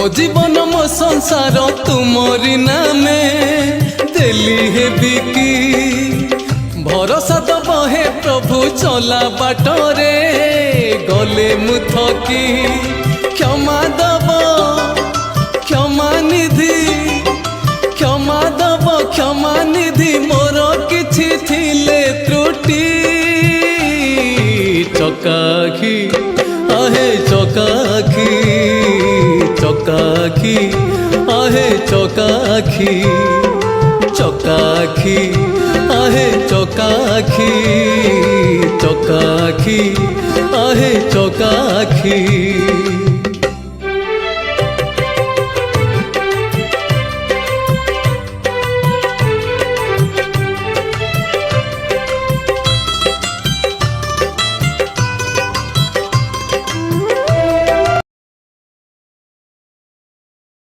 मो जीवन मो संसार तुमरी नामे देली हे बिकी भरोसा दब हे प्रभु चला बाटरे गले मुथकी क्षमा दब क्षमा निधि क्षमा दब क्षमा निधि मोर किछि थिले त्रुटि चकाखी आहे चकाखी चकाखी आहे चकाखी चकाखी आहे चकाखी चकाखी आहे चकाखी।